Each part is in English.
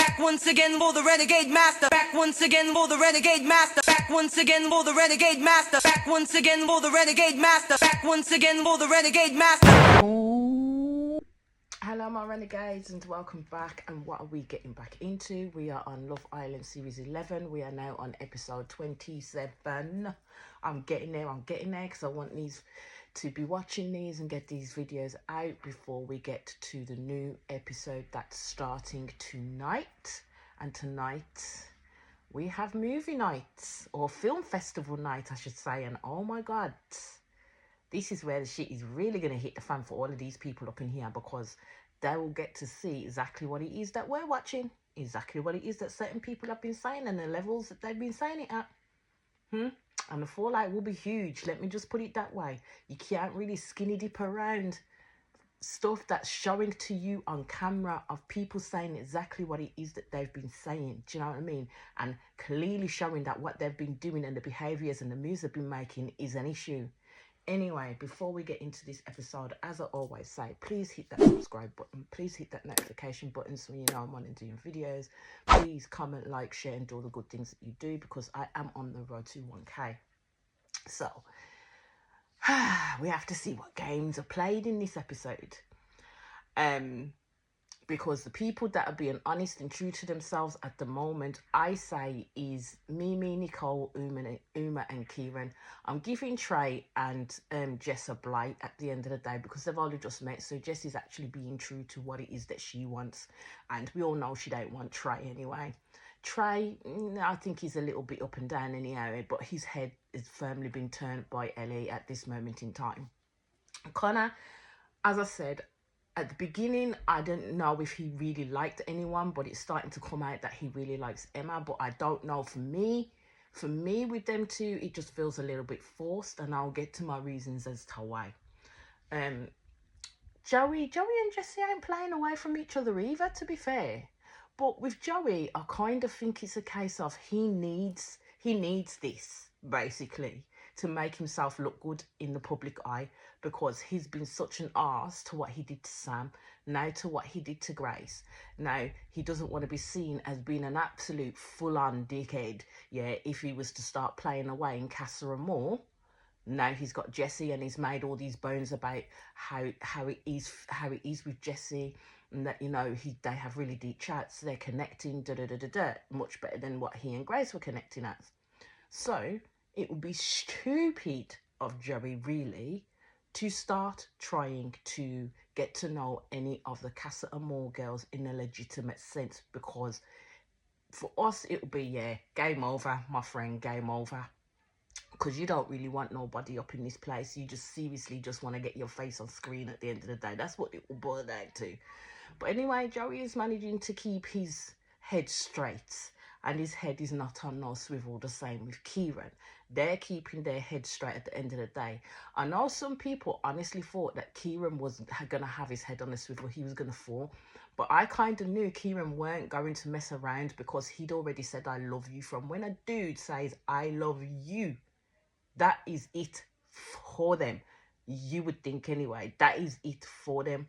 Back once again for the renegade master. Back once again for the renegade master. Back once again for the renegade master. Back once again for the renegade master. Back once again for the renegade master. Hello my renegades and welcome back. And what are we getting back into? We are on Love Island series 11. We are now on episode 27. I'm getting there because I want these to be watching these and get these videos out before we get to the new episode that's starting tonight. And tonight we have movie night, or film festival night I should say, and oh my god, this is where the shit is really going to hit the fan for all of these people up in here, because they will get to see exactly what it is that we're watching, exactly what it is that certain people have been saying and the levels that they've been saying it at. And the fallout will be huge, let me just put it that way. You can't really skinny dip around stuff that's showing to you on camera of people saying exactly what it is that they've been saying. Do you know what I mean? And clearly showing that what they've been doing and the behaviours and the moves they've been making is an issue. Anyway, before we get into this episode, as I always say, please hit that subscribe button. Please hit that notification button so you know I'm on and doing videos. Please comment, like, share, and do all the good things that you do, because I am on the road to 1K. So, we have to see what games are played in this episode. Because the people that are being honest and true to themselves at the moment, I say, is Mimi, Nicole, Uma and Kieran. I'm giving Trey and Jess a blight at the end of the day because they've only just met. So Jess is actually being true to what it is that she wants. And we all know she don't want Trey anyway. Trey, I think he's a little bit up and down anyhow, but his head has firmly been turned by Ellie at this moment in time. Connor, as I said, at the beginning, I didn't know if he really liked anyone, but it's starting to come out that he really likes Emma. But I don't know, for me with them two, it just feels a little bit forced, and I'll get to my reasons as to why. Joey and Jesse ain't playing away from each other either, to be fair. But with Joey, I kind of think it's a case of he needs this, basically, to make himself look good in the public eye, because he's been such an arse to what he did to Sam, now to what he did to Grace. Now, he doesn't want to be seen as being an absolute full-on dickhead, yeah, if he was to start playing away in Casa Amor. Now he's got Jesse and he's made all these bones about how it is with Jesse, and that, you know, they have really deep chats, they're connecting, much better than what he and Grace were connecting as. So it would be stupid of Joey, really, to start trying to get to know any of the Casa Amor girls in a legitimate sense, because for us it would be, yeah, game over, my friend, game over. Because you don't really want nobody up in this place. You just seriously just want to get your face on screen at the end of the day. That's what it will boil down to. But anyway, Joey is managing to keep his head straight, and his head is not on no swivel. The same with Kieran. They're keeping their head straight at the end of the day. I know some people honestly thought that Kieran was going to have his head on a swivel. He was going to fall. But I kind of knew Kieran weren't going to mess around, because he'd already said, I love you. From when a dude says, I love you, that is it for them. You would think anyway. That is it for them.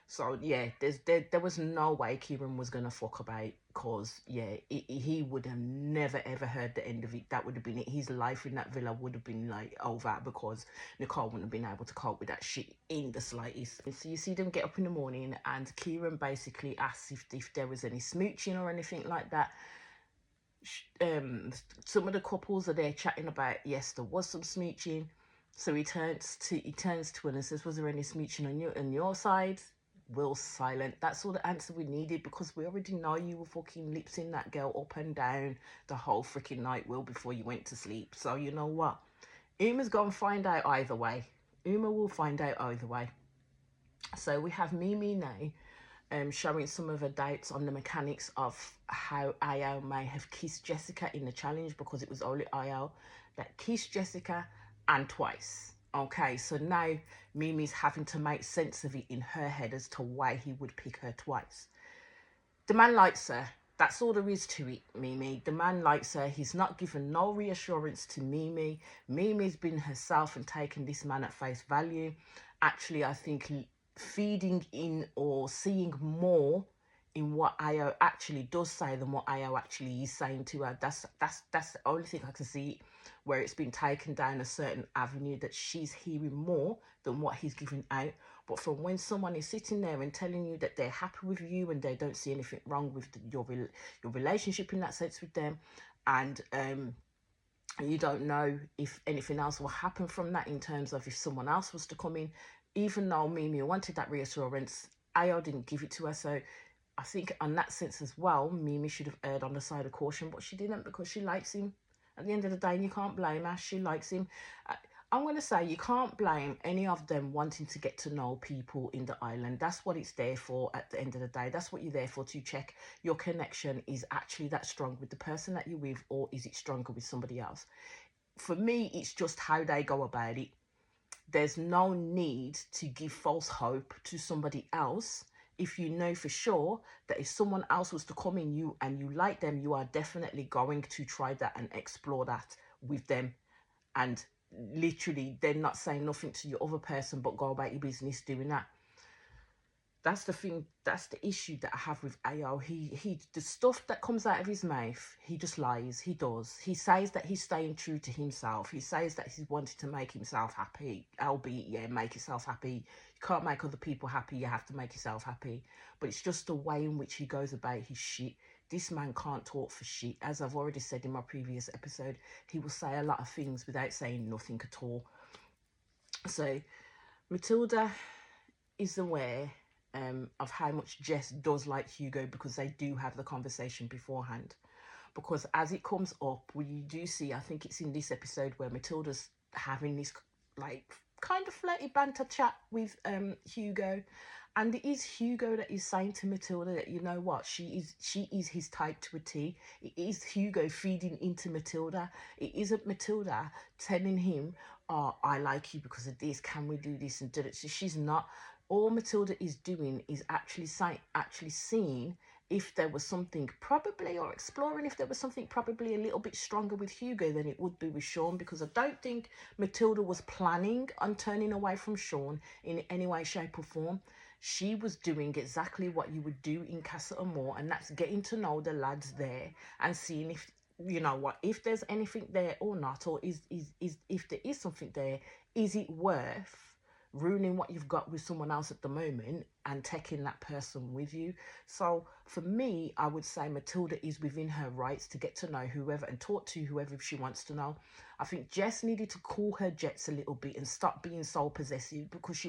So yeah, there was no way Kieran was gonna fuck about, because yeah, he would have never ever heard the end of it. That would have been it. His life in that villa would have been like over, because Nicole wouldn't have been able to cope with that shit in the slightest. So you see them get up in the morning, and Kieran basically asks if there was any smooching or anything like that. Some of the couples are there chatting about, yes, there was some smooching. So he turns to her and says, was there any smooching on your side? Will's silent. That's all the answer we needed, because we already know you were fucking lipsing that girl up and down the whole freaking night, Will, before you went to sleep. So you know what? Uma's gonna find out either way. Uma will find out either way. So we have Mimi now showing some of her doubts on the mechanics of how Ayo may have kissed Jessica in the challenge, because it was only Ayo that kissed Jessica, and twice. Okay, so now Mimi's having to make sense of it in her head as to why he would pick her twice. The man likes her. That's all there is to it, Mimi. The man likes her. He's not given no reassurance to Mimi. Mimi's been herself and taken this man at face value. Actually, I think feeding in or seeing more in what Io actually does say than what Io actually is saying to her. That's the only thing I can see where it's been taken down a certain avenue, that she's hearing more than what he's giving out. But from when someone is sitting there and telling you that they're happy with you and they don't see anything wrong with your relationship in that sense with them, and you don't know if anything else will happen from that in terms of if someone else was to come in, even though Mimi wanted that reassurance, Io didn't give it to her. So I think on that sense as well, Mimi should have erred on the side of caution, but she didn't, because she likes him. At the end of the day, you can't blame her. She likes him. I'm going to say you can't blame any of them wanting to get to know people in the island. That's what it's there for at the end of the day. That's what you're there for, to check your connection is actually that strong with the person that you're with, or is it stronger with somebody else. For me, it's just how they go about it. There's no need to give false hope to somebody else if you know for sure that if someone else was to come in you and you like them, you are definitely going to try that and explore that with them. And literally, they're not saying nothing to your other person, but go about your business doing that. That's the thing. That's the issue that I have with Io. He, the stuff that comes out of his mouth, he just lies. He does. He says that he's staying true to himself. He says that he's wanted to make himself happy. Albeit, yeah, make yourself happy. You can't make other people happy. You have to make yourself happy. But it's just the way in which he goes about his shit. This man can't talk for shit. As I've already said in my previous episode, he will say a lot of things without saying nothing at all. So Matilda is aware of how much Jess does like Hugo, because they do have the conversation beforehand. Because as it comes up, we do see, I think it's in this episode, where Matilda's having this like kind of flirty banter chat with Hugo, and it is Hugo that is saying to Matilda that, you know what, she is his type to a T. It is Hugo feeding into Matilda. It isn't Matilda telling him, oh, I like you because of this, can we do this and do it. So she's not. All Matilda is doing is actually seeing if there was something probably, or exploring if there was something probably a little bit stronger with Hugo than it would be with Sean, because I don't think Matilda was planning on turning away from Sean in any way, shape or form. She was doing exactly what you would do in Casa Amor, and that's getting to know the lads there and seeing if, you know what, if there's anything there or not, or is if there is something there, is it worth ruining what you've got with someone else at the moment and taking that person with you. So for me, I would say Matilda is within her rights to get to know whoever and talk to whoever she wants to know. I think Jess needed to cool her jets a little bit and stop being so possessive, because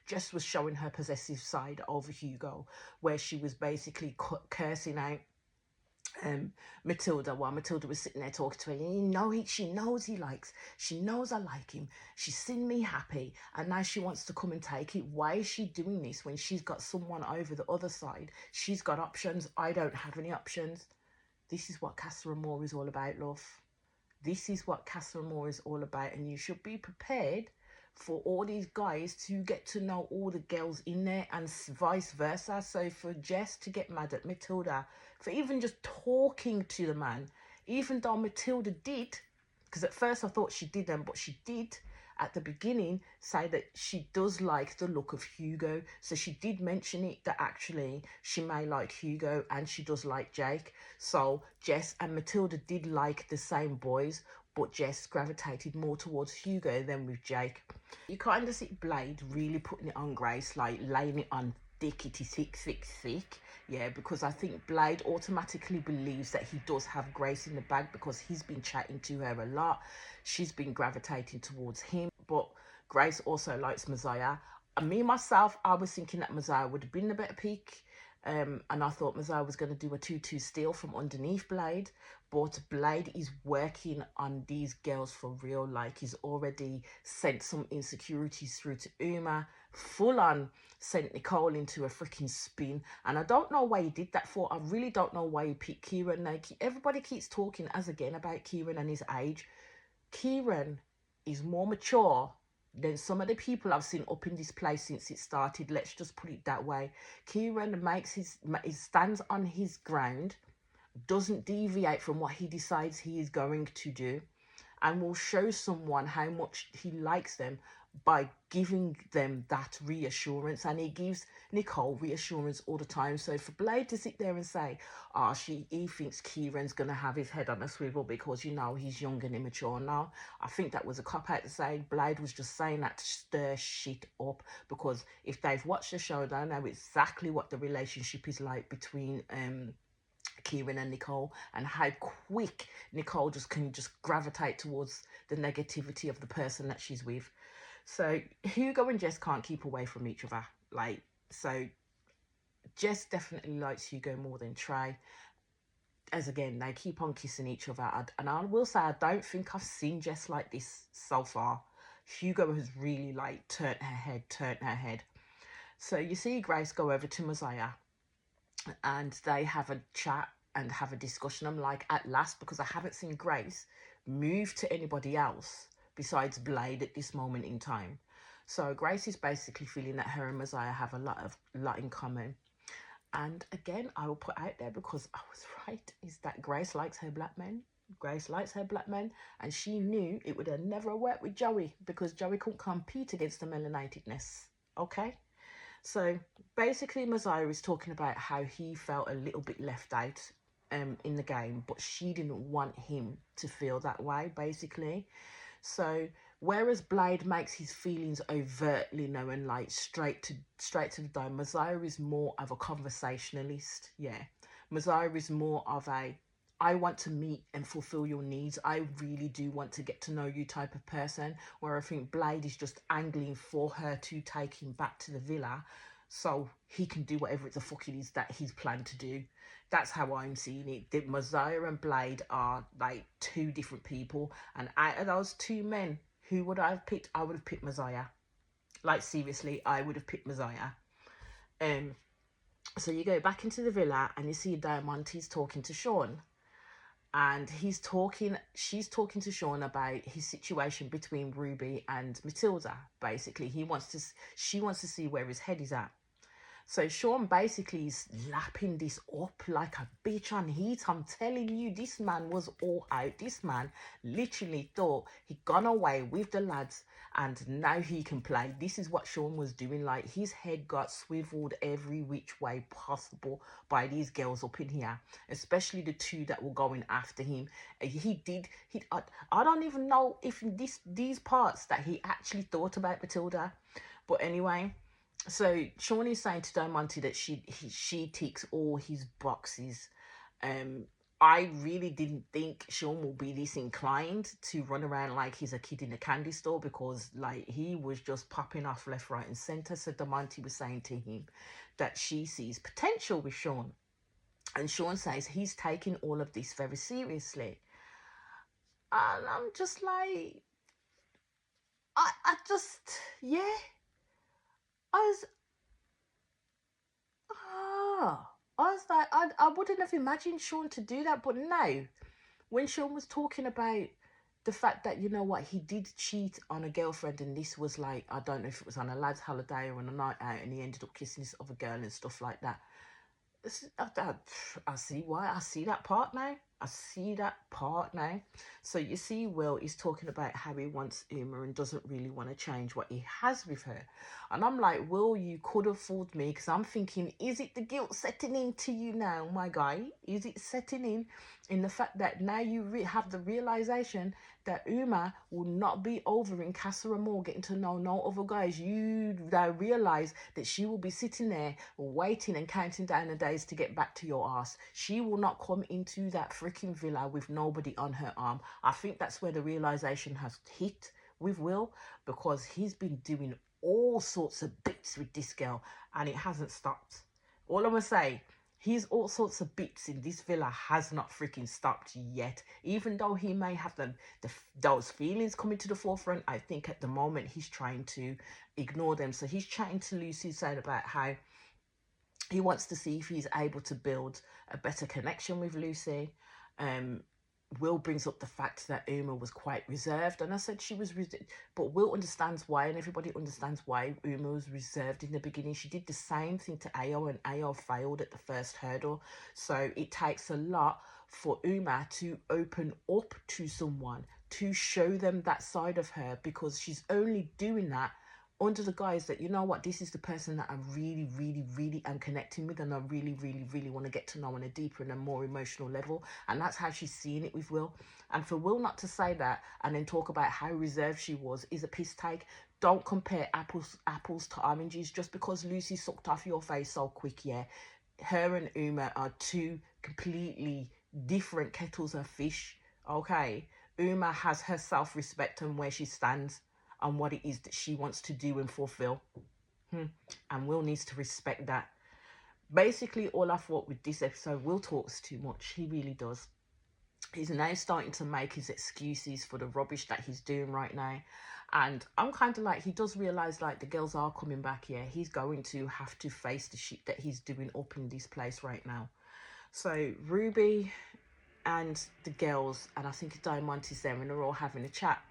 Jess was showing her possessive side over Hugo, where she was basically cursing out Matilda, while Matilda was sitting there talking to her. She knows she knows I like him, she's seen me happy, and now she wants to come and take it. Why is she doing this when she's got someone over the other side? She's got options. I don't have any options. This is what Casa Amor is all about, love. This is what Casa Amor is all about, and you should be prepared for all these guys to get to know all the girls in there, and vice versa. So for Jess to get mad at Matilda for even just talking to the man, even though Matilda did, because at first I thought she didn't, but she did at the beginning say that she does like the look of Hugo. So she did mention it, that actually she may like Hugo and she does like Jake. So Jess and Matilda did like the same boys, but Jess gravitated more towards Hugo than with Jake. You kind of see Blade really putting it on Grace, like laying it on thick. Yeah, because I think Blade automatically believes that he does have Grace in the bag, because he's been chatting to her a lot. She's been gravitating towards him, but Grace also likes Messiah. Me, myself, I was thinking that Messiah would have been the better pick. And I thought Messiah was going to do a 2-2 steal from underneath Blade, but Blade is working on these girls for real. Like, he's already sent some insecurities through to Uma, full on sent Nicole into a freaking spin, and I don't know why he did that for. I really don't know why he picked Kieran. Like, everybody keeps talking as again about Kieran and his age. Kieran is more mature than some of the people I've seen up in this place since it started. Let's just put it that way. Kieran makes his stands on his ground, doesn't deviate from what he decides he is going to do, and will show someone how much he likes them by giving them that reassurance, and he gives Nicole reassurance all the time. So for Blade to sit there and say, he thinks Kieran's gonna have his head on a swivel because he's young and immature now, I think that was a cop out to say. Blade was just saying that to stir shit up, because if they've watched the show, they know exactly what the relationship is like between Kieran and Nicole, and how quick Nicole can gravitate towards the negativity of the person that she's with. So Hugo and Jess can't keep away from each other. So Jess definitely likes Hugo more than Trey. As again, they keep on kissing each other. And I will say, I don't think I've seen Jess like this so far. Hugo has really turned her head. So you see Grace go over to Messiah, and they have a chat and have a discussion. I'm like, at last, because I haven't seen Grace move to anybody else besides Blade at this moment in time. So Grace is basically feeling that her and Messiah have a lot in common. And again, I will put out there, because I was right, is that Grace likes her black men. Grace likes her black men, and she knew it would have never worked with Joey, because Joey couldn't compete against the melanatedness. Okay? So basically, Messiah is talking about how he felt a little bit left out in the game, but she didn't want him to feel that way, basically. So whereas Blade makes his feelings overtly known, straight to the dome, Messiah is more of a conversationalist. Yeah, Messiah is more of a, I want to meet and fulfill your needs. I really do want to get to know you type of person, where I think Blade is just angling for her to take him back to the villa so he can do whatever the fuck it is that he's planned to do. That's how I'm seeing it. That Messiah and Blade are two different people. And out of those two men, who would I have picked? I would have picked Messiah. Seriously, I would have picked Messiah. So you go back into the villa and you see Diamante's talking to Sean. And she's talking to Sean about his situation between Ruby and Matilda. Basically, she wants to see where his head is at. So Sean basically is lapping this up like a bitch on heat. I'm telling you, this man was all out. This man literally thought he'd gone away with the lads and now he can play. This is what Sean was doing. His head got swiveled every which way possible by these girls up in here, especially the two that were going after him. I don't even know if these parts that he actually thought about Matilda. But anyway, so Sean is saying to Diamante that she ticks all his boxes. I really didn't think Sean will be this inclined to run around like he's a kid in a candy store, because he was just popping off left, right and centre. So Diamante was saying to him that she sees potential with Sean. And Sean says he's taking all of this very seriously. And I'm just like, I was like, I wouldn't have imagined Sean to do that. But no, when Sean was talking about the fact that, he did cheat on a girlfriend, and this was I don't know if it was on a lad's holiday or on a night out, and he ended up kissing this other girl and stuff like that. I see why. I see that part now. So you see, Will is talking about how he wants Uma and doesn't really want to change what he has with her. And I'm like, Will, you could have fooled me, because I'm thinking, is it the guilt setting in to you now, my guy? Is it setting in the fact that now you have the realization that Uma will not be over in Casa Amor getting to know no other guys? You realize that she will be sitting there waiting and counting down the days to get back to your ass. She will not come into that freaking villa with nobody on her arm. I think that's where the realization has hit with Will, because he's been doing all sorts of bits with this girl and it hasn't stopped. All I'm gonna say, his all sorts of bits in this villa has not freaking stopped yet. Even though he may have those feelings coming to the forefront, I think at the moment he's trying to ignore them. So he's chatting to Lucy, saying about how he wants to see if he's able to build a better connection with Lucy. Will brings up the fact that Uma was quite reserved, and I said she was but Will understands why, and everybody understands why Uma was reserved in the beginning. She did the same thing to Ayo, and Ayo failed at the first hurdle. So it takes a lot for Uma to open up to someone, to show them that side of her, because she's only doing that under the guise that, you know what, this is the person that I really, really, really am connecting with, and I really, really, really want to get to know on a deeper and a more emotional level. And that's how she's seeing it with Will. And for Will not to say that and then talk about how reserved she was is a piss take. Don't compare apples to oranges. Just because Lucy sucked off your face so quick, yeah, her and Uma are two completely different kettles of fish, okay? Uma has her self-respect and where she stands and what it is that she wants to do and fulfill. And Will needs to respect that. Basically, all I thought with this episode, Will talks too much. He really does. He's now starting to make his excuses for the rubbish that he's doing right now. And I'm kind of like, he does realise, like, the girls are coming back here. He's going to have to face the shit that he's doing up in this place right now. So Ruby and the girls, and I think Diamante's there, and they're all having a chat.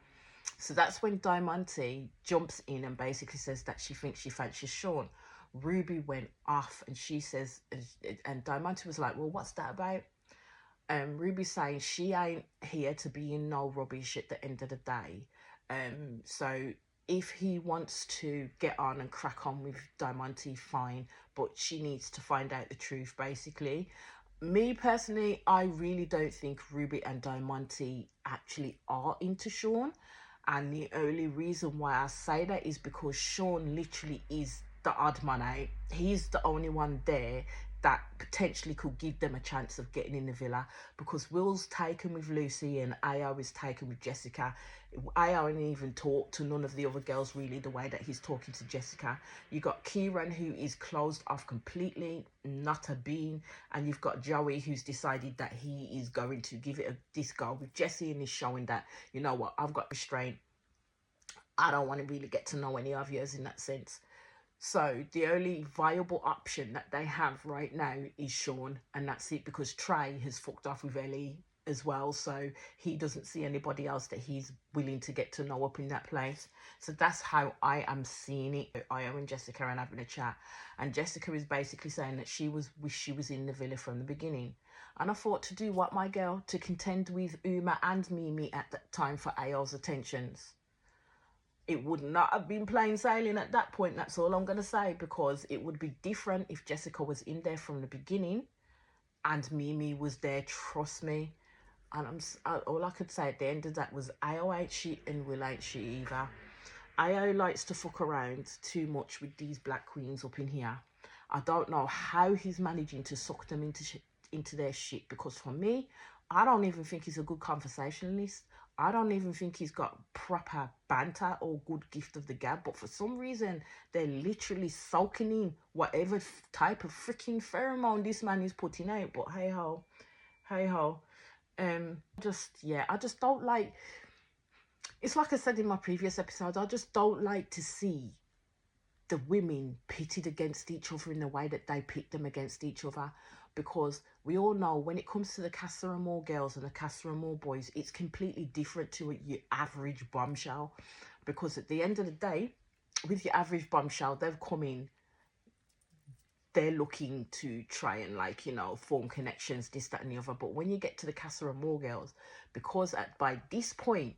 So that's when Diamante jumps in and basically says that she thinks she fancies Sean. Ruby went off and she says, and Diamante was like, well, what's that about? Ruby saying she ain't here to be in no rubbish at the end of the day. So if he wants to get on and crack on with Diamante, fine, but she needs to find out the truth, basically. Me personally, I really don't think Ruby and Diamante actually are into Sean. And the only reason why I say that is because Sean literally is the odd man out. He's the only one there that potentially could give them a chance of getting in the villa, because Will's taken with Lucy and Ao is taken with Jessica. Ao ain't even talked to none of the other girls really the way that he's talking to Jessica. You got Kieran, who is closed off completely, not a bean, and you've got Joey, who's decided that he is going to give it a this go with Jessie and is showing that, you know what, I've got restraint. I don't want to really get to know any of yours in that sense. So the only viable option that they have right now is Sean, and that's it, because Trey has fucked off with Ellie as well, so he doesn't see anybody else that he's willing to get to know up in that place. So that's how I am seeing it. Io and Jessica are having a chat, and Jessica is basically saying that she wish she was in the villa from the beginning. And I thought, to do what, my girl? To contend with Uma and Mimi at that time for Ao's attentions. It would not have been plain sailing at that point. That's all I'm going to say, because it would be different if Jessica was in there from the beginning and Mimi was there, trust me. And all I could say at the end of that was Ao ain't shit and Will ain't shit either. Ao likes to fuck around too much with these black queens up in here. I don't know how he's managing to suck them into their shit, because for me, I don't even think he's a good conversationalist. I don't even think he's got proper banter or good gift of the gab, but for some reason, they're literally soaking in whatever type of freaking pheromone this man is putting out. But hey ho, hey ho. I just don't like, it's like I said in my previous episode, I just don't like to see the women pitted against each other in the way that they pit them against each other, because we all know when it comes to the Casa Amor girls and the Casa Amor boys, it's completely different to your average bombshell, because at the end of the day, with your average bombshell, they've come in, they're looking to try and, like, you know, form connections, this, that and the other. But when you get to the Casa Amor girls, because by this point,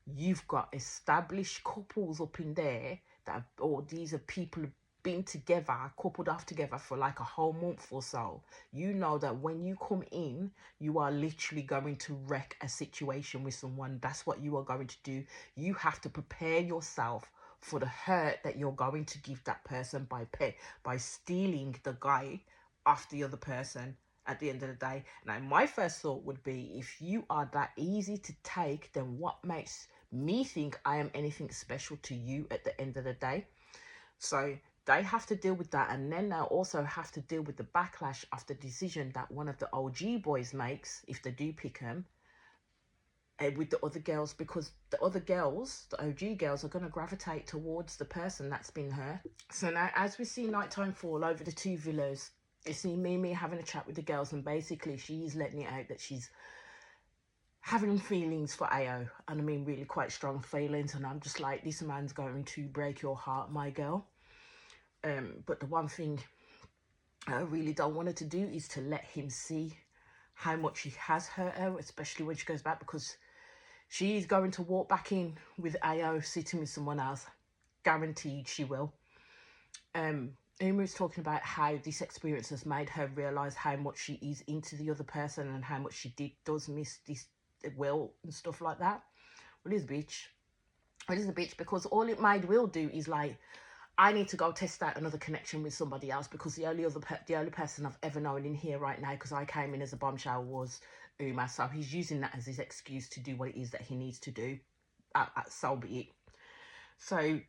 you've got established couples up in there that, or these are people who've been together, coupled off together for like a whole month or so. You know that when you come in, you are literally going to wreck a situation with someone. That's what you are going to do. You have to prepare yourself for the hurt that you're going to give that person by stealing the guy off the other person at the end of the day. Now, my first thought would be, if you are that easy to take, then what makes me think I am anything special to you at the end of the day? So they have to deal with that, and then they'll also have to deal with the backlash of the decision that one of the OG boys makes, if they do pick him, with the other girls, because the other girls, the OG girls, are going to gravitate towards the person that's been hurt. So now, as we see nighttime fall over the two villas, you see Mimi having a chat with the girls, and basically she's letting it out that she's having feelings for Ao, and I mean really quite strong feelings, and I'm just like, this man's going to break your heart, my girl. But the one thing I really don't want her to do is to let him see how much he has hurt her, especially when she goes back, because She's going to walk back in with AO sitting with someone else. Guaranteed she will. Uma is talking about how this experience has made her realise how much she is into the other person and how much she does miss this Will and stuff like that. Well, he's a bitch. Well, he's a bitch because all it made Will do is like, I need to go test out another connection with somebody else because the only person I've ever known in here right now, because I came in as a bombshell, was Uma. So he's using that as his excuse to do what it is that he needs to do. So be it. So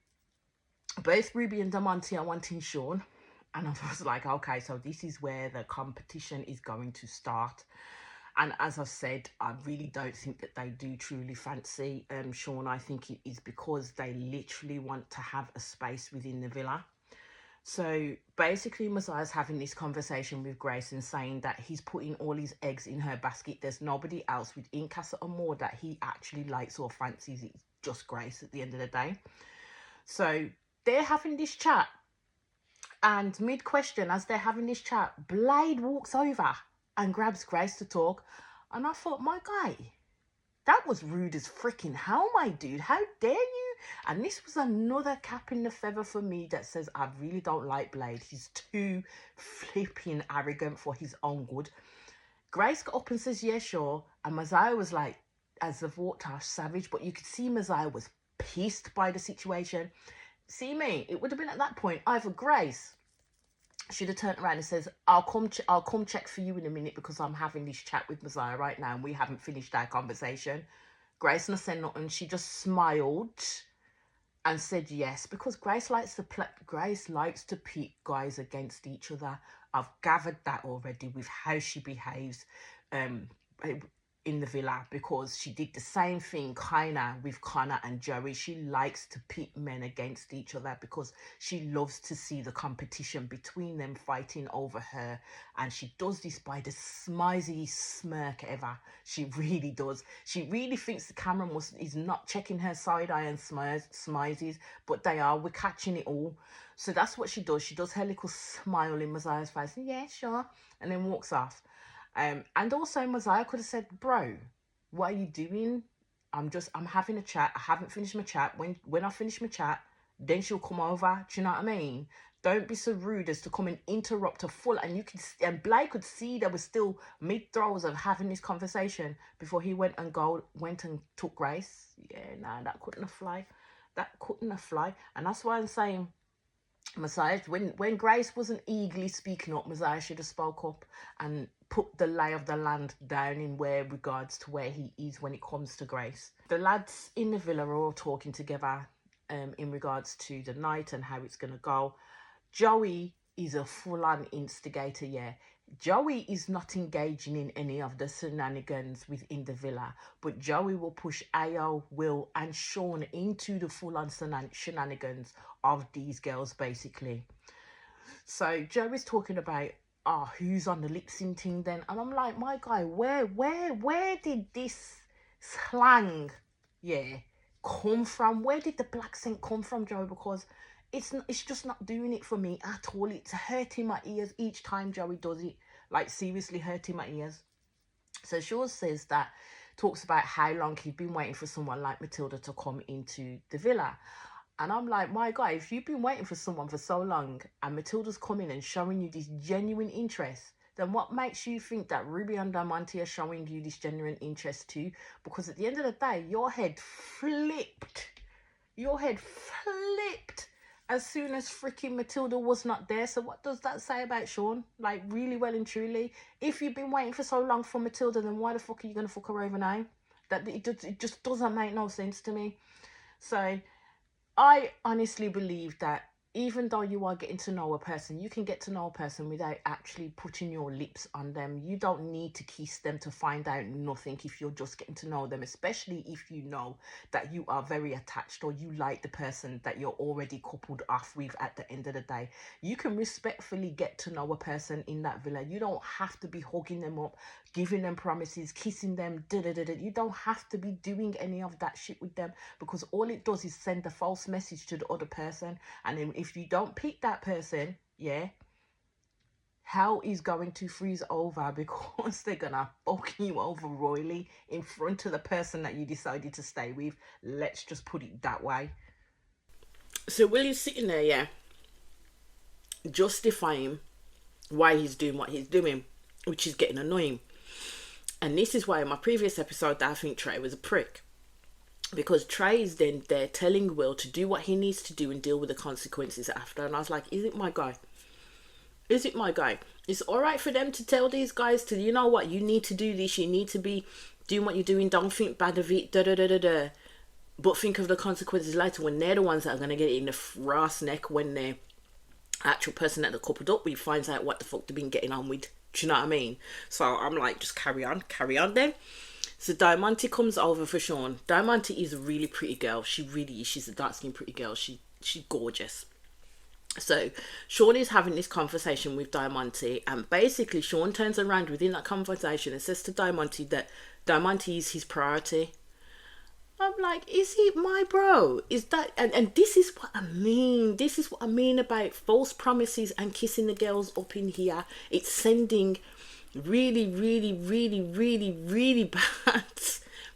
both Ruby and Diamante are wanting Sean, and I was like, okay, so this is where the competition is going to start. And as I've said, I really don't think that they do truly fancy Sean. I think it is because they literally want to have a space within the villa. So basically, Messiah's having this conversation with Grace and saying that he's putting all his eggs in her basket. There's nobody else within Casa Amor that he actually likes or fancies. It's just Grace at the end of the day. So they're having this chat, and mid-question, as they're having this chat, Blade walks over and grabs Grace to talk. And I thought, my guy, that was rude as freaking hell, my dude. How dare you? And this was another cap in the feather for me that says I really don't like Blade. He's too flipping arrogant for his own good. Grace got up and says, yeah, sure. And Messiah was like, as they've walked out, savage. But you could see Messiah was pissed by the situation. See me, it would have been at that point, either Grace should have turned around and says, I'll come check for you in a minute because I'm having this chat with Messiah right now and we haven't finished our conversation. Grace not said nothing. She just smiled and said yes, because Grace likes to pit guys against each other. I've gathered that already with how she behaves in the villa, because she did the same thing kind of with Connor and Joey. She likes to pit men against each other because she loves to see the competition between them fighting over her, and she does this by the smiziest smirk ever. She really does. She really thinks the camera is not checking her side eye and smizies, but they are. We're catching it all. So that's what she does. She does her little smile in Messiah's face, yeah, sure, and then walks off. And also Messiah could have said, bro, what are you doing? I'm having a chat. I haven't finished my chat. When I finish my chat, then she'll come over. Do you know what I mean? Don't be so rude as to come and interrupt a full. And Blake could see they were still mid throes of having this conversation before he went and took Grace. Yeah, nah, that couldn't have fly. That couldn't have fly. And that's why I'm saying, Messiah, when Grace wasn't eagerly speaking up, Messiah should have spoke up and put the lay of the land down in regards to where he is when it comes to Grace. The lads in the villa are all talking together in regards to the night and how it's going to go. Joey is a full-on instigator, yeah. Joey is not engaging in any of the shenanigans within the villa, but Joey will push Ao, Will and Sean into the full-on shenanigans of these girls, basically. So Joey's talking about, who's on the lip syncing then? And I'm like, my guy, where did this slang, come from? Where did the black scent come from, Joey? Because it's just not doing it for me at all. It's hurting my ears each time Joey does it. Like, seriously hurting my ears. So Shaw says that, talks about how long he'd been waiting for someone like Matilda to come into the villa. And I'm like, my guy, if you've been waiting for someone for so long and Matilda's coming and showing you this genuine interest, then what makes you think that Ruby and Diamante are showing you this genuine interest too? Because at the end of the day, your head flipped as soon as freaking Matilda was not there. So what does that say about Sean? Like, really well and truly, if you've been waiting for so long for Matilda, then why the fuck are you going to fuck her over now? It just doesn't make no sense to me. So I honestly believe that even though you are getting to know a person, you can get to know a person without actually putting your lips on them. You don't need to kiss them to find out nothing if you're just getting to know them, especially if you know that you are very attached or you like the person that you're already coupled off with at the end of the day. You can respectfully get to know a person in that villa. You don't have to be hugging them up, giving them promises, kissing them, You don't have to be doing any of that shit with them, because all it does is send a false message to the other person. And then if you don't pick that person, hell is going to freeze over because they're gonna fuck you over royally in front of the person that you decided to stay with. Let's just put it that way. So Willie's sitting there, yeah, justifying why he's doing what he's doing, which is getting annoying. And this is why in my previous episode that I think Trey was a prick. Because Trey is then there telling Will to do what he needs to do and deal with the consequences after. And I was like, is it my guy? Is it my guy? It's alright for them to tell these guys to, you know what, you need to do this, you need to be doing what you're doing, don't think bad of it, da da da da da. But think of the consequences later when they're the ones that are going to get it in the ass neck when the actual person that they're coupled up with finds out what the fuck they've been getting on with. Do you know what I mean? So I'm like, just carry on then. So Diamante comes over for Sean. Diamante is a really pretty girl. She really is. She's a dark-skinned pretty girl. She's gorgeous. So Sean is having this conversation with Diamante, and basically Sean turns around within that conversation and says to Diamante that Diamante is his priority. I'm like, is he my bro? Is that and this is what I mean. This is what I mean about false promises and kissing the girls up in here. It's sending really, really, really, really, really bad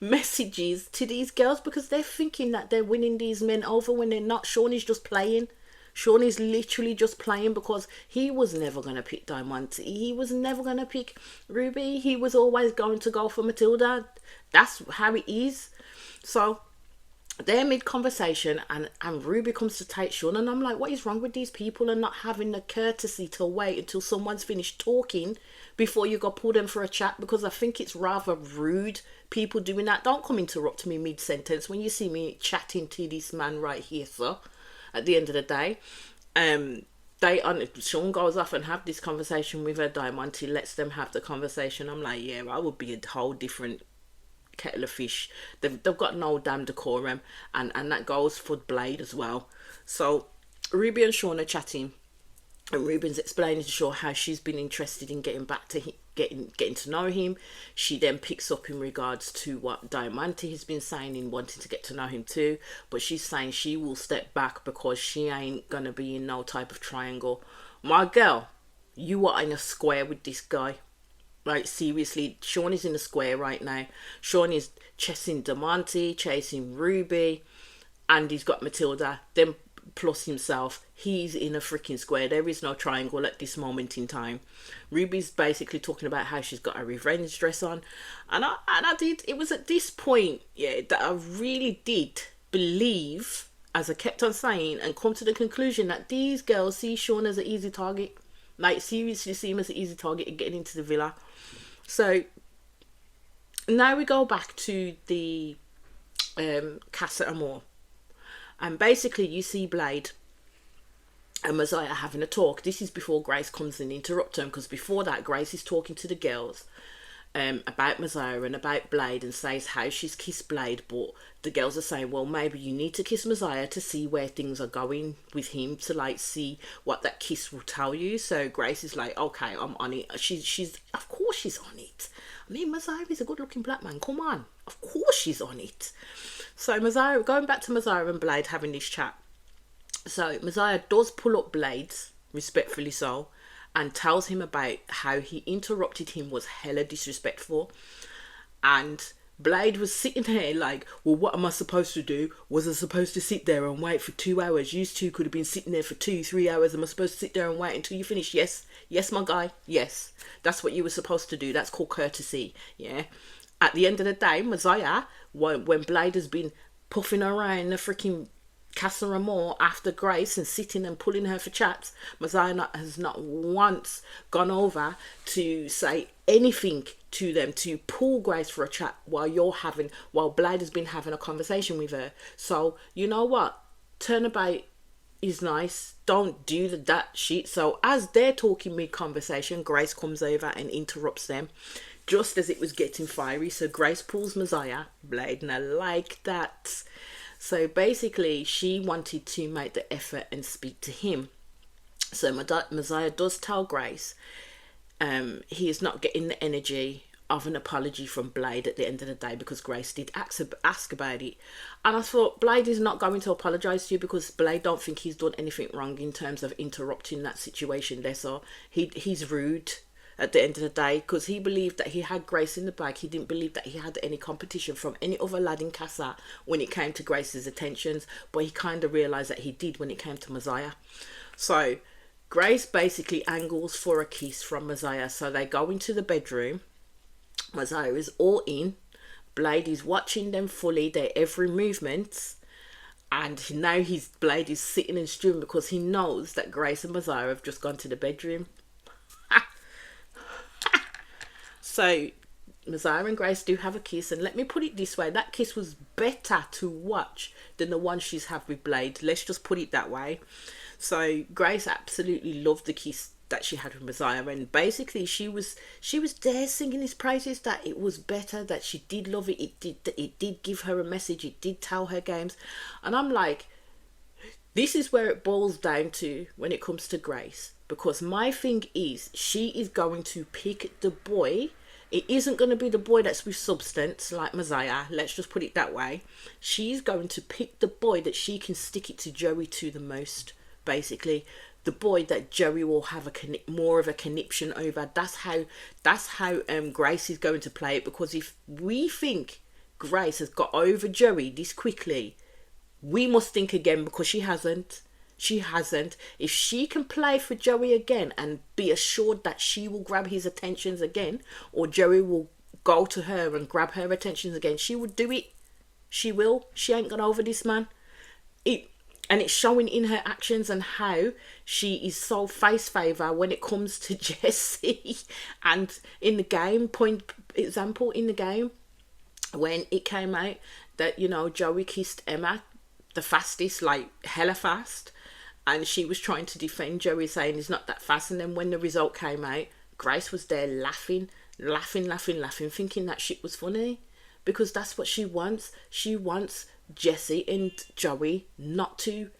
messages to these girls because they're thinking that they're winning these men over when they're not. Sean is just playing. Sean is literally just playing because he was never going to pick Diamante. He was never going to pick Ruby. He was always going to go for Matilda. That's how it is. So they're mid-conversation and Ruby comes to take Sean and I'm like, what is wrong with these people and not having the courtesy to wait until someone's finished talking before you go pull them for a chat? Because I think it's rather rude, people doing that. Don't come interrupt me mid-sentence when you see me chatting to this man right here, sir. At the end of the day, Sean goes off and have this conversation with her. Diamante lets them have the conversation. I'm like, yeah, I would be a whole different kettle of fish. They've got no damn decorum, and that goes for Blade as well. So Ruby and Sean are chatting, and Ruben's explaining to Sean how she's been interested in getting back to him, getting to know him. She then picks up in regards to what Diamante has been saying in wanting to get to know him too, but she's saying she will step back because she ain't gonna be in no type of triangle. My girl, you are in a square with this guy. Like, seriously, Sean is in a square right now. Sean is chasing Diamante, chasing Ruby, and he's got Matilda. Then plus himself, he's in a freaking square. There is no triangle at this moment in time. Ruby's basically talking about how she's got a revenge dress on, and I did. It was at this point, yeah, that I really did believe, as I kept on saying, and come to the conclusion that these girls see Sean as an easy target. Like, seriously see him as an easy target in getting into the villa. So now we go back to the Casa Amor. And basically you see Blade and Messiah having a talk. This is before Grace comes and interrupts them, because before that Grace is talking to the girls about Messiah and about Blade and says how she's kissed Blade, but the girls are saying, well, maybe you need to kiss Messiah to see where things are going with him, to like see what that kiss will tell you. So Grace is like, okay, I'm on it. She's of course she's on it. I mean, Messiah is a good looking black man, come on, of course she's on it. So Messiah, going back to Messiah and Blade having this chat, so Messiah does pull up Blades, respectfully so, and tells him about how he interrupted him was hella disrespectful. And Blade was sitting there like, well, what am I supposed to do? Was I supposed to sit there and wait for 2 hours? You two could have been sitting there for 2-3 hours. Am I supposed to sit there and wait until you finish? Yes, my guy, yes. That's what you were supposed to do. That's called courtesy, yeah. At the end of the day, Messiah, when Blade has been puffing around the freaking Casa Amor after Grace and sitting and pulling her for chats, Messiah has not once gone over to say anything to them, to pull Grace for a chat while Blade has been having a conversation with her. So you know what, turnabout is nice, don't do that shit. So as they're talking mid-conversation, Grace comes over and interrupts them just as it was getting fiery. So Grace pulls Messiah, Blade, and I like that. So basically she wanted to make the effort and speak to him. So Messiah does tell Grace he is not getting the energy of an apology from Blade at the end of the day, because Grace did ask about it. And I thought, Blade is not going to apologise to you, because Blade don't think he's done anything wrong in terms of interrupting that situation there. So he's rude at the end of the day, because he believed that he had Grace in the bag. He didn't believe that he had any competition from any other lad in Casa when it came to Grace's attentions, but he kind of realised that he did when it came to Messiah. So Grace basically angles for a kiss from Messiah. So they go into the bedroom. Messiah is all in. Blade is watching them fully, their every movement. And now Blade is sitting and stewing because he knows that Grace and Messiah have just gone to the bedroom. So Messiah and Grace do have a kiss, and let me put it this way, that kiss was better to watch than the one she's had with Blade. Let's just put it that way. So Grace absolutely loved the kiss that she had with Messiah, and basically she was there singing his praises, that it was better, that she did love it, it did give her a message, it did tell her games. And I'm like, this is where it boils down to when it comes to Grace, because my thing is, she is going to pick the boy. It isn't going to be the boy that's with substance like Messiah, let's just put it that way. She's going to pick the boy that she can stick it to Joey to the most, basically. The boy that Joey will have more of a conniption over. That's how Grace is going to play it, because if we think Grace has got over Joey this quickly, we must think again, because she hasn't. She hasn't. If she can play for Joey again and be assured that she will grab his attentions again, or Joey will go to her and grab her attentions again, she would do it. She will. She ain't got over this man. And it's showing in her actions and how she is so face favour when it comes to Jesse. And in the game, example, in the game, when it came out that, you know, Joey kissed Emma the fastest, like hella fast, and she was trying to defend Joey, saying he's not that fast. And then when the result came out, Grace was there laughing, thinking that shit was funny, because that's what she wants. She wants Jesse and Joey not to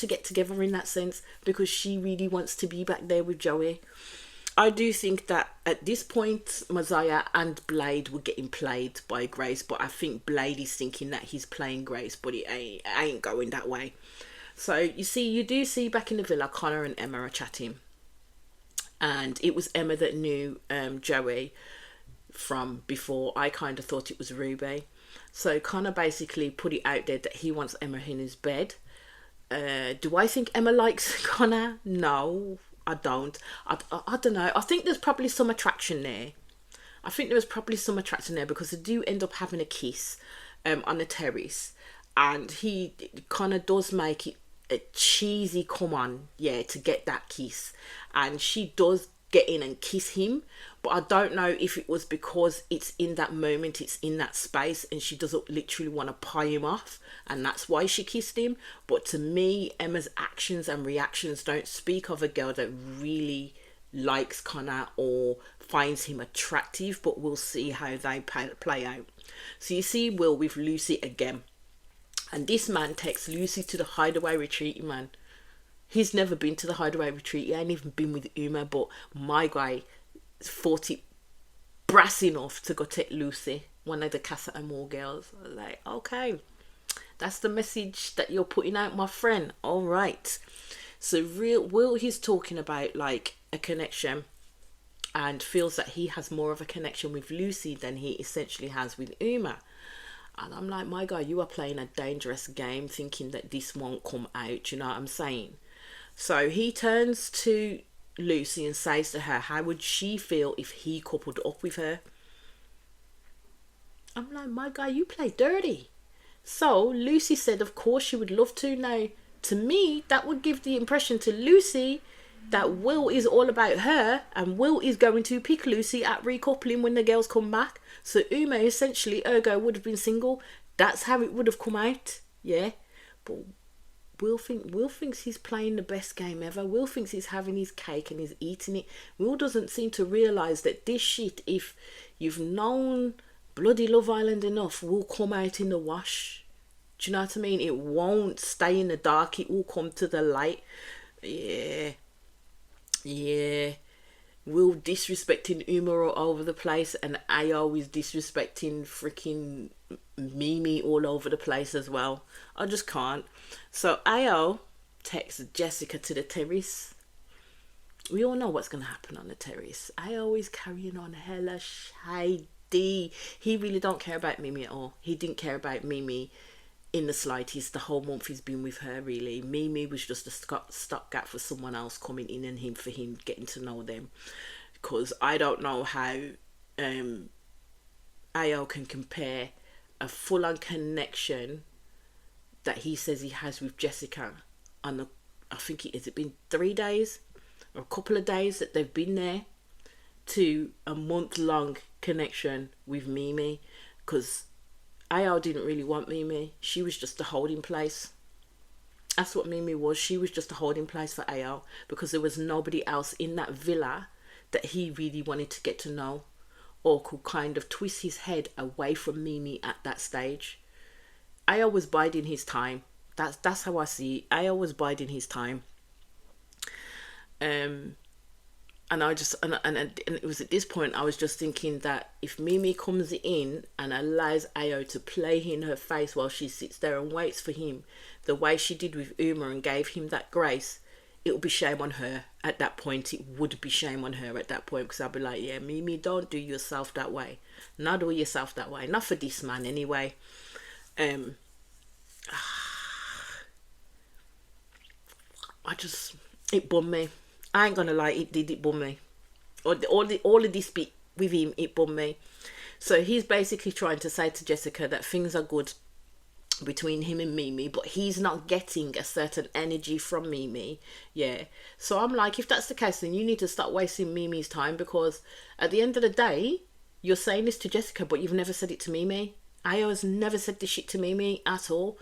get together in that sense, because she really wants to be back there with Joey. I do think that at this point, Messiah and Blade were getting played by Grace, but I think Blade is thinking that he's playing Grace, but it ain't going that way. So you do see back in the villa, Connor and Emma are chatting, and it was Emma that knew Joey from before. I kind of thought it was Ruby. So Connor basically put it out there that he wants Emma in his bed. Do I think Emma likes Connor? No, I don't. I don't know. I think there's probably some attraction there. Because they do end up having a kiss on the terrace, and he kind of does make it a cheesy come on, yeah, to get that kiss, and she does get in and kiss him, but I don't know if it was because it's in that moment, it's in that space, and she doesn't literally want to pie him off, and that's why she kissed him. But to me, Emma's actions and reactions don't speak of a girl that really likes Connor or finds him attractive, but we'll see how they play out. So you see Will with Lucy again, and this man takes Lucy to the hideaway retreat, man. He's never been to the hideaway retreat. He ain't even been with Uma, but my guy thought it brass enough to go take Lucy, one of the Casa Amor girls. I was like, okay, that's the message that you're putting out, my friend. All right. So Will, he's talking about like a connection, and feels that he has more of a connection with Lucy than he essentially has with Uma. And I'm like, my guy, you are playing a dangerous game, thinking that this won't come out. You know what I'm saying? So he turns to Lucy and says to her, how would she feel if he coupled up with her? I'm like, my guy, you play dirty. So Lucy said, of course she would love to. Now, to me, that would give the impression to Lucy that Will is all about her, and Will is going to pick Lucy at recoupling when the girls come back. So Uma essentially, ergo, would have been single. That's how it would have come out. Yeah. But Will thinks he's playing the best game ever. Will thinks he's having his cake and he's eating it. Will doesn't seem to realise that this shit, if you've known bloody Love Island enough, will come out in the wash. Do you know what I mean? It won't stay in the dark. It will come to the light. Yeah. Will disrespecting Uma all over the place, and Ayo is disrespecting freaking Mimi all over the place as well. I just can't. So Ayo texts Jessica to the terrace. We all know what's going to happen on the terrace. Ayo is carrying on hella shady. He really don't care about Mimi at all. He didn't care about Mimi in the slightest the whole month he's been with her, really. Mimi was just a stopgap for someone else coming in and for him getting to know them. Because I don't know how Ayo can compare a full-on connection that he says he has with Jessica on I think has it been 3 days or a couple of days that they've been there, to a month-long connection with Mimi. Because Ayo didn't really want Mimi. She was just a holding place. That's what Mimi was. She was just a holding place for Ayo, because there was nobody else in that villa that he really wanted to get to know, or could kind of twist his head away from Mimi at that stage. Ayo was biding his time. That's how I see it. Ayo was biding his time. And I just and it was at this point I was just thinking that if Mimi comes in and allows Ayo to play in her face while she sits there and waits for him, the way she did with Uma and gave him that grace, it would be shame on her at that point. It would be shame on her at that point, because I'll be like, yeah, Mimi, don't do yourself that way. Not do yourself that way. Not for this man anyway. It bummed me. I ain't gonna lie, it bummed me. All of this bit with him, it bummed me. So he's basically trying to say to Jessica that things are good between him and Mimi, but he's not getting a certain energy from Mimi. Yeah. So I'm like, if that's the case, then you need to start wasting Mimi's time, because at the end of the day, you're saying this to Jessica, but you've never said it to Mimi. Ayo has never said this shit to Mimi at all.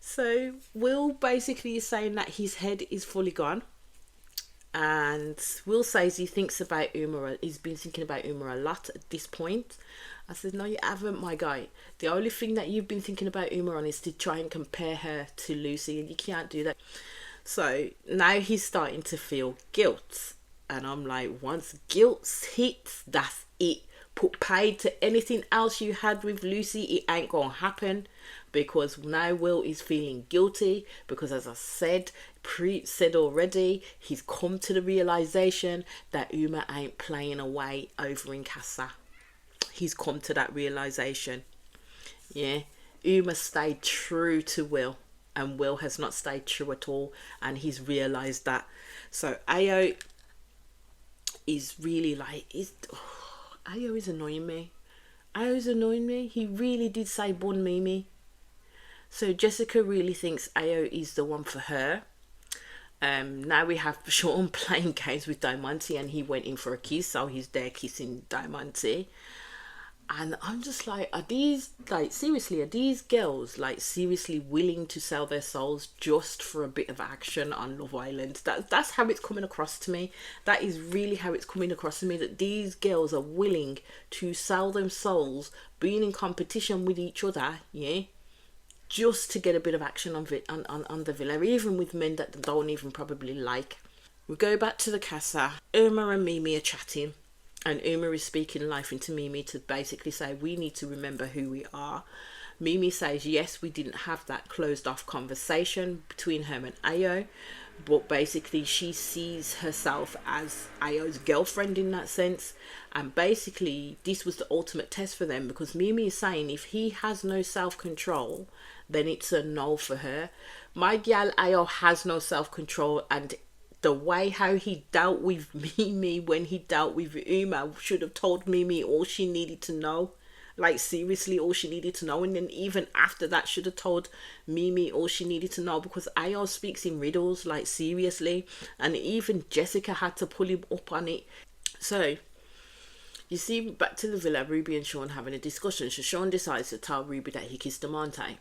So Will basically is saying that his head is fully gone. And Will says he thinks about Uma. He's been thinking about Uma a lot at this point. I said, no, you haven't, my guy. The only thing that you've been thinking about Uma on is to try and compare her to Lucy, and you can't do that. So now he's starting to feel guilt. And I'm like, once guilt hits, that's it. Put paid to anything else you had with Lucy, it ain't gonna happen, because now Will is feeling guilty, because as I said already, he's come to the realization that Uma ain't playing away over in Casa. He's come to that realization. Yeah, Uma stayed true to Will, and Will has not stayed true at all, and he's realized that. So Ayo is really like, Ayo is annoying me. Ayo's annoying me. He really did say Bon Mimi. So Jessica really thinks Ayo is the one for her. Now we have Sean playing games with Diamante, and he went in for a kiss, so he's there kissing Diamante. And I'm just like, are these girls like seriously willing to sell their souls just for a bit of action on Love Island? That's how it's coming across to me. That is really how it's coming across to me, that these girls are willing to sell them souls, being in competition with each other, yeah, just to get a bit of action on the villa, even with men that they don't even probably like. We go back to the casa. Uma and Mimi are chatting, and Uma is speaking life into Mimi to basically say, we need to remember who we are. Mimi says, yes, we didn't have that closed off conversation between her and Ayo, but basically she sees herself as Ayo's girlfriend in that sense. And basically this was the ultimate test for them, because Mimi is saying if he has no self-control, then it's a no for her. My gal Ayo has no self-control, and the way how he dealt with Mimi when he dealt with Uma should have told Mimi all she needed to know. Like, seriously, all she needed to know. And then even after that, should have told Mimi all she needed to know, because Ayo speaks in riddles, like, seriously. And even Jessica had to pull him up on it. So you see, back to the villa, Ruby and Sean having a discussion. So Sean decides to tell Ruby that he kissed Diamante.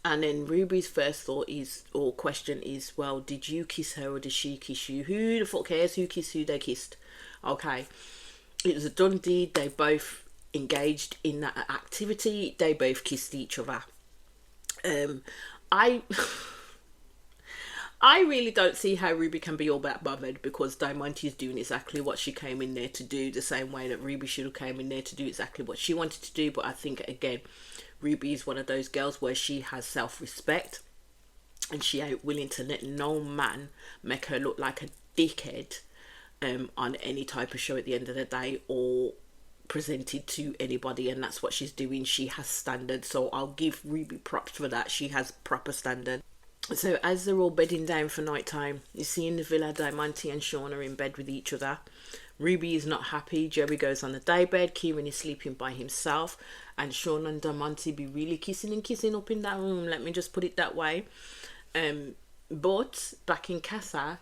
And then Ruby's first thought is, or question is, well, did you kiss her or did she kiss you? Who the fuck cares who kissed who they kissed? Okay. It was a done deed. They both engaged in that activity. They both kissed each other. I I really don't see how Ruby can be all that bothered, because Diamante is doing exactly what she came in there to do, the same way that Ruby should have came in there to do exactly what she wanted to do. But I think, again, Ruby is one of those girls where she has self-respect, and she ain't willing to let no man make her look like a dickhead on any type of show at the end of the day, or presented to anybody. And that's what she's doing. She has standards, so I'll give Ruby props for that. She has proper standard. So as they're all bedding down for night time, you see in the villa, Diamante and Sean are in bed with each other. Ruby is not happy. Joey goes on the daybed. Kieran is sleeping by himself, and Sean and Diamante be really kissing up in that room. Let me just put it that way. But back in Casa,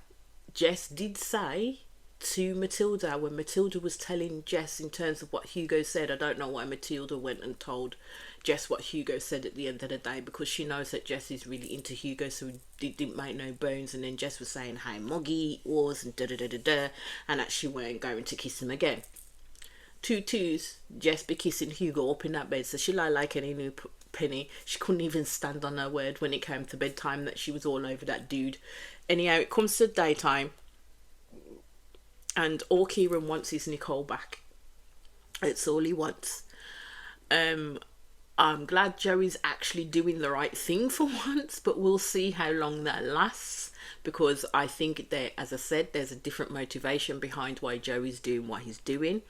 Jess did say to Matilda, when Matilda was telling Jess in terms of what Hugo said, I don't know why Matilda went and told Jess what Hugo said at the end of the day, because she knows that Jess is really into Hugo, so he didn't make no bones. And then Jess was saying how muggy it was and da-da-da-da-da, and that she weren't going to kiss him again. 2 twos, Jess be kissing Hugo up in that bed, so she like any new penny. She couldn't even stand on her word when it came to bedtime, that she was all over that dude. Anyhow, it comes to daytime, and all Kieran wants is Nicole back. It's all he wants. I'm glad Joey's actually doing the right thing for once, but we'll see how long that lasts, because I think that, as I said, there's a different motivation behind why Joey's doing what he's doing.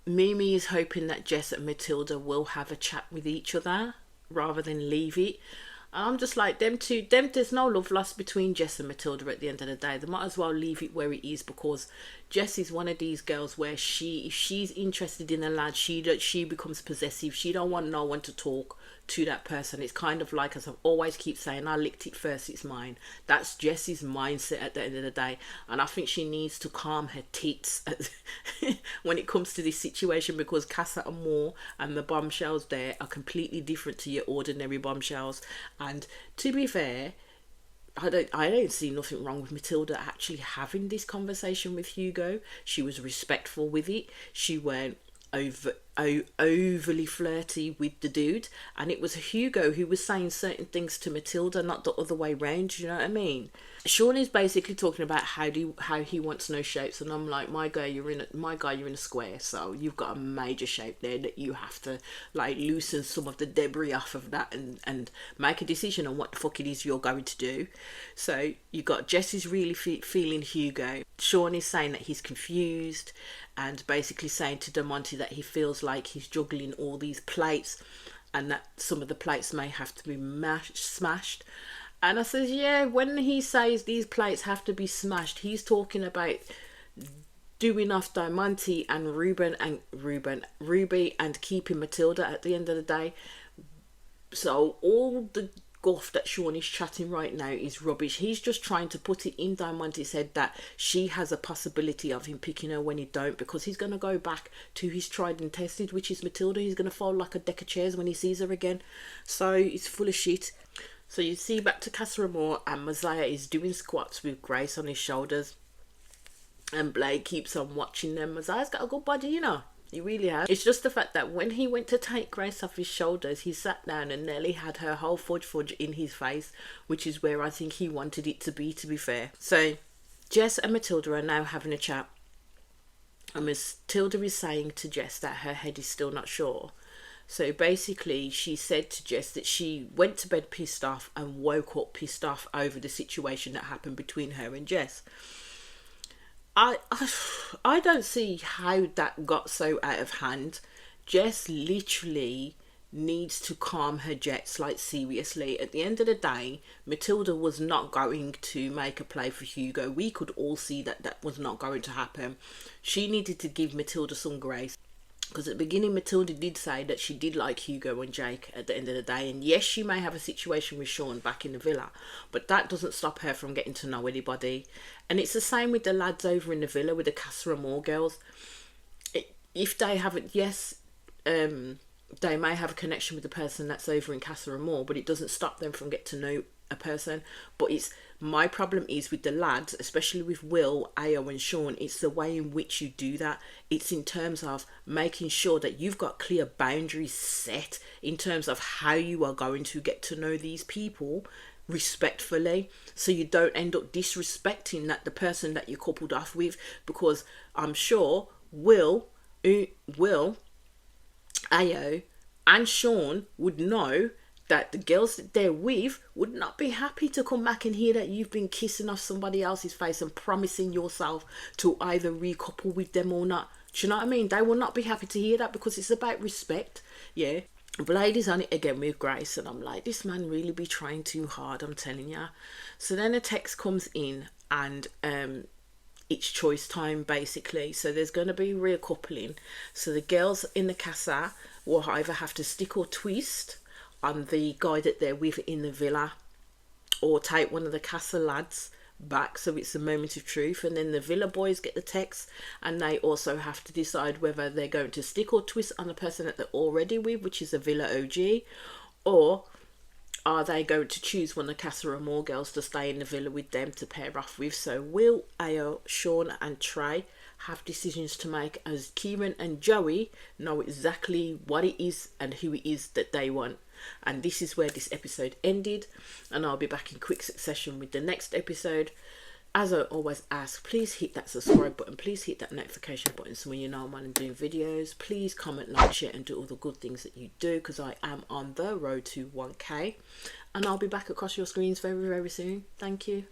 Mimi is hoping that Jess and Matilda will have a chat with each other rather than leave it. I'm just like, there's no love lost between Jess and Matilda at the end of the day. They might as well leave it where it is, because Jess is one of these girls where if she's interested in a lad, she becomes possessive. She don't want no one to talk to that person. It's kind of like, as I always keep saying, I licked it first, it's mine. That's Jess's mindset at the end of the day, and I think she needs to calm her tits when it comes to this situation, because Casa Amor and the bombshells there are completely different to your ordinary bombshells. And to be fair, I don't see nothing wrong with Matilda actually having this conversation with Hugo. She was respectful with it. She weren't overly flirty with the dude, and it was Hugo who was saying certain things to Matilda, not the other way round. You know what I mean? Sean is basically talking about how he wants no shapes, and I'm like, my guy, you're in a square, so you've got a major shape there that you have to like loosen some of the debris off of that and make a decision on what the fuck it is you're going to do. So you got Jessie's really feeling Hugo. Sean is saying that he's confused, and basically saying to Diamante that he feels like he's juggling all these plates, and that some of the plates may have to be smashed. And I says, yeah, when he says these plates have to be smashed, he's talking about doing off Diamante and Ruby and keeping Matilda at the end of the day. So all the guff that Sean is chatting right now is rubbish. He's just trying to put it in Diamante's head that she has a possibility of him picking her when he don't, because he's going to go back to his tried and tested, which is Matilda. He's going to fall like a deck of chairs when he sees her again. So it's full of shit. So you see back to Casa Amor, and Messiah is doing squats with Grace on his shoulders, and Blake keeps on watching them. Messiah's got a good body, you know. He really has. It's just the fact that when he went to take Grace off his shoulders, he sat down and Nelly had her whole fudge in his face, which is where I think he wanted it to be fair. So Jess and Matilda are now having a chat, and Matilda is saying to Jess that her head is still not sure. So basically she said to Jess that she went to bed pissed off and woke up pissed off over the situation that happened between her and Jess. I don't see how that got so out of hand. Jess literally needs to calm her jets, like seriously. At the end of the day, Matilda was not going to make a play for Hugo. We could all see that was not going to happen. She needed to give Matilda some grace, because at the beginning Matilda did say that she did like Hugo and Jake at the end of the day, and yes, she may have a situation with Sean back in the villa, but that doesn't stop her from getting to know anybody. And it's the same with the lads over in the villa with the Casa Amor girls. If they haven't, yes, they may have a connection with the person that's over in Casa Amor, but it doesn't stop them from getting to know a person. But it's my problem is with the lads, especially with Will, Ayo and Sean, it's the way in which you do that. It's in terms of making sure that you've got clear boundaries set in terms of how you are going to get to know these people respectfully, so you don't end up disrespecting that the person that you coupled off with, because I'm sure Will, Ayo and Sean would know that the girls that they're with would not be happy to come back and hear that you've been kissing off somebody else's face and promising yourself to either recouple with them or not. Do you know what I mean? They will not be happy to hear that, because it's about respect. Yeah. Blade is on it again with Grace, and I'm like, this man really be trying too hard, I'm telling ya. So then a text comes in, and it's choice time basically. So there's going to be recoupling. So the girls in the casa will either have to stick or twist on the guy that they're with in the villa, or take one of the casa lads back, so it's a moment of truth. And then the villa boys get the text, and they also have to decide whether they're going to stick or twist on the person that they're already with, which is a villa OG, or are they going to choose one of the Casa Amor girls to stay in the villa with them to pair off with. So Will, Ayo, Sean and Trey have decisions to make, as Kieran and Joey know exactly what it is and who it is that they want. And this is where this episode ended, and I'll be back in quick succession with the next episode. As I always ask, please hit that subscribe button, please hit that notification button so when you know I'm on and doing videos. Please comment, like, share and do all the good things that you do, because I am on the road to 1k, and I'll be back across your screens very, very soon. Thank you.